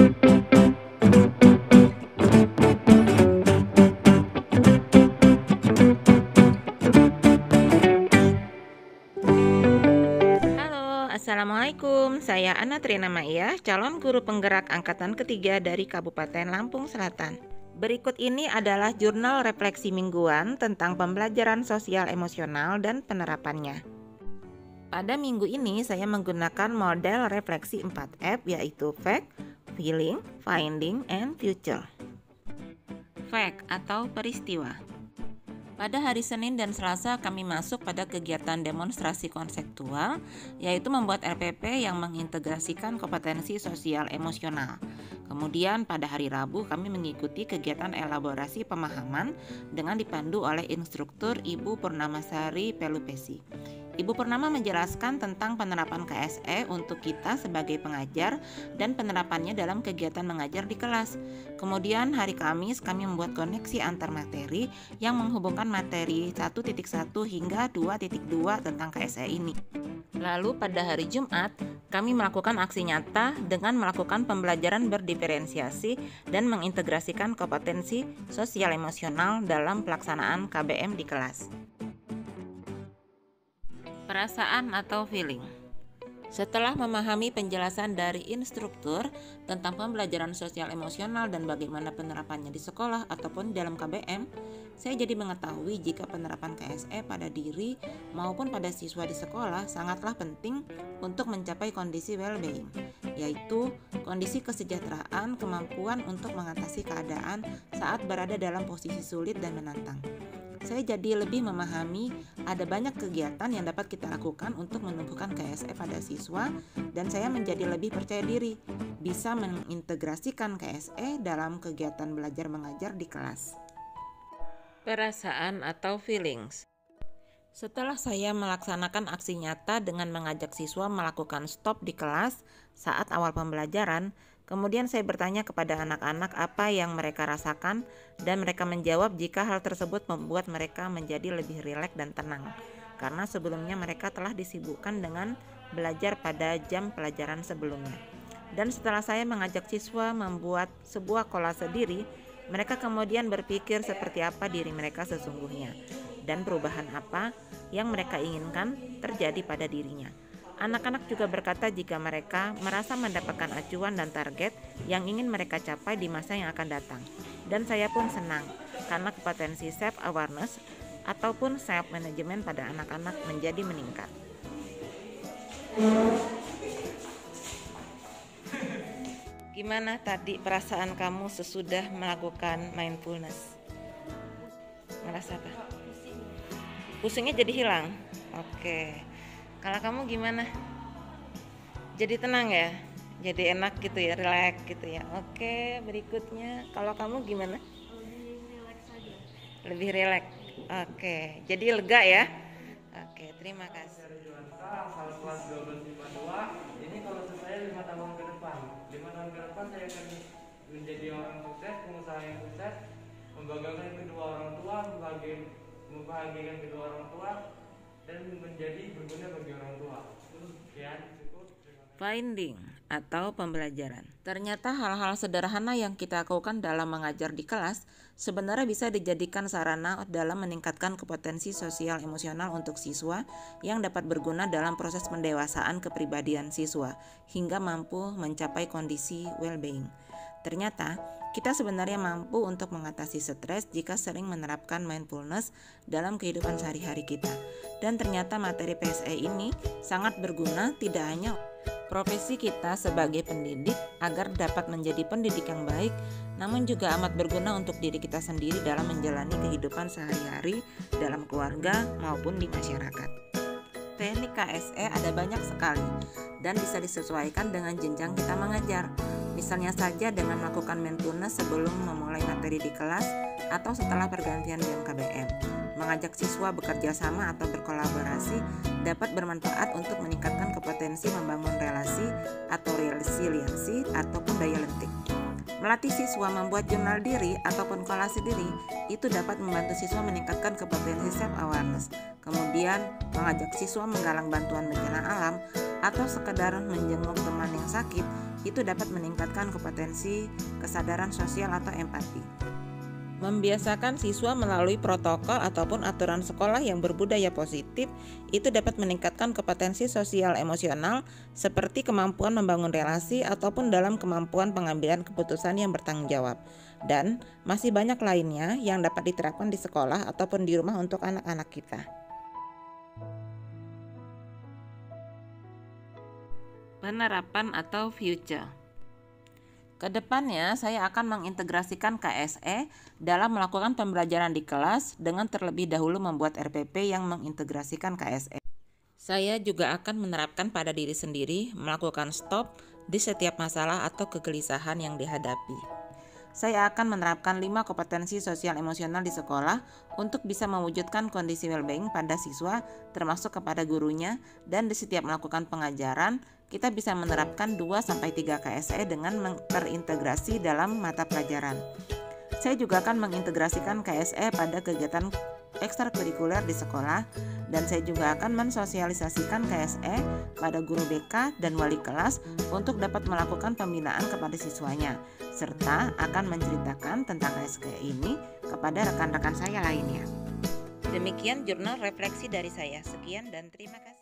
Assalamualaikum, saya Ana Trina Maia, calon guru penggerak angkatan ketiga dari Kabupaten Lampung Selatan. Berikut ini adalah jurnal refleksi mingguan tentang pembelajaran sosial emosional dan penerapannya. Pada minggu ini saya menggunakan model refleksi 4F, yaitu Fact, Feeling, Finding, and Future. Fact atau peristiwa. Pada hari Senin dan Selasa kami masuk pada kegiatan demonstrasi konseptual, yaitu membuat RPP yang mengintegrasikan kompetensi sosial emosional. Kemudian pada hari Rabu kami mengikuti kegiatan elaborasi pemahaman dengan dipandu oleh instruktur Ibu Purnamasari Pelupesi. Ibu Purnama menjelaskan tentang penerapan KSE untuk kita sebagai pengajar dan penerapannya dalam kegiatan mengajar di kelas. Kemudian hari Kamis kami membuat koneksi antar materi yang menghubungkan materi 1.1 hingga 2.2 tentang KSE ini. Lalu pada hari Jumat kami melakukan aksi nyata dengan melakukan pembelajaran berdiferensiasi dan mengintegrasikan kompetensi sosial emosional dalam pelaksanaan KBM di kelas. Perasaan atau feeling. Setelah memahami penjelasan dari instruktur tentang pembelajaran sosial emosional dan bagaimana penerapannya di sekolah ataupun dalam KBM, saya jadi mengetahui jika penerapan KSE pada diri maupun pada siswa di sekolah sangatlah penting untuk mencapai kondisi well-being, yaitu kondisi kesejahteraan, kemampuan untuk mengatasi keadaan saat berada dalam posisi sulit dan menantang. Saya jadi lebih memahami ada banyak kegiatan yang dapat kita lakukan untuk menumbuhkan KSE pada siswa, dan saya menjadi lebih percaya diri bisa mengintegrasikan KSE dalam kegiatan belajar mengajar di kelas. Perasaan atau feelings. Setelah saya melaksanakan aksi nyata dengan mengajak siswa melakukan stop di kelas saat awal pembelajaran, kemudian saya bertanya kepada anak-anak apa yang mereka rasakan dan mereka menjawab jika hal tersebut membuat mereka menjadi lebih rileks dan tenang. Karena sebelumnya mereka telah disibukkan dengan belajar pada jam pelajaran sebelumnya. Dan setelah saya mengajak siswa membuat sebuah kolase diri, mereka kemudian berpikir seperti apa diri mereka sesungguhnya dan perubahan apa yang mereka inginkan terjadi pada dirinya. Anak-anak juga berkata jika mereka merasa mendapatkan acuan dan target yang ingin mereka capai di masa yang akan datang. Dan saya pun senang karena kompetensi self-awareness ataupun self-management pada anak-anak menjadi meningkat. Gimana tadi perasaan kamu sesudah melakukan mindfulness? Ngerasa apa? Pusingnya jadi hilang? Oke. Kalau kamu gimana? Jadi tenang ya? Jadi enak gitu ya, relax gitu ya. Oke, berikutnya kalau kamu gimana? Lebih relax. Oke, jadi lega ya? Oke, terima kasih. Asal kelas 1252, ini kalau saya 5 tahun ke depan. 5 tahun ke depan saya akan menjadi orang sukses, pengusaha yang sukses, membanggakan kedua orang tua, membahagiakan kedua orang tua, dan menjadi berguna bagi orang tua. Sekian, cukup. Finding atau pembelajaran. Ternyata hal-hal sederhana yang kita lakukan dalam mengajar di kelas sebenarnya bisa dijadikan sarana dalam meningkatkan kompetensi sosial emosional untuk siswa yang dapat berguna dalam proses pendewasaan kepribadian siswa hingga mampu mencapai kondisi well-being. Ternyata kita sebenarnya mampu untuk mengatasi stres jika sering menerapkan mindfulness dalam kehidupan sehari-hari kita. Dan ternyata materi PSE ini sangat berguna tidak hanya profesi kita sebagai pendidik agar dapat menjadi pendidik yang baik, namun juga amat berguna untuk diri kita sendiri dalam menjalani kehidupan sehari-hari dalam keluarga maupun di masyarakat. Teknik KSE ada banyak sekali dan bisa disesuaikan dengan jenjang kita mengajar. Misalnya saja dengan melakukan mindfulness sebelum memulai materi di kelas atau setelah pergantian jam KBM. Mengajak siswa bekerja sama atau berkolaborasi dapat bermanfaat untuk meningkatkan kompetensi membangun relasi atau resiliensi ataupun daya lentik. Melatih siswa membuat jurnal diri ataupun kolase diri itu dapat membantu siswa meningkatkan kompetensi self-awareness. Kemudian mengajak siswa menggalang bantuan bencana alam atau sekedar menjenguk teman yang sakit itu dapat meningkatkan kompetensi kesadaran sosial atau empati. Membiasakan siswa melalui protokol ataupun aturan sekolah yang berbudaya positif itu dapat meningkatkan kompetensi sosial emosional seperti kemampuan membangun relasi ataupun dalam kemampuan pengambilan keputusan yang bertanggung jawab. Dan masih banyak lainnya yang dapat diterapkan di sekolah ataupun di rumah untuk anak-anak kita. Penerapan atau future. Kedepannya, saya akan mengintegrasikan KSE dalam melakukan pembelajaran di kelas dengan terlebih dahulu membuat RPP yang mengintegrasikan KSE. Saya juga akan menerapkan pada diri sendiri melakukan stop di setiap masalah atau kegelisahan yang dihadapi. Saya akan menerapkan 5 kompetensi sosial emosional di sekolah untuk bisa mewujudkan kondisi well-being pada siswa termasuk kepada gurunya, dan di setiap melakukan pengajaran kita bisa menerapkan 2-3 KSE dengan terintegrasi dalam mata pelajaran. Saya juga akan mengintegrasikan KSE pada kegiatan ekstrakurikuler di sekolah, dan saya juga akan mensosialisasikan KSE pada guru BK dan wali kelas untuk dapat melakukan pembinaan kepada siswanya, serta akan menceritakan tentang KSE ini kepada rekan-rekan saya lainnya. Demikian jurnal refleksi dari saya. Sekian dan terima kasih.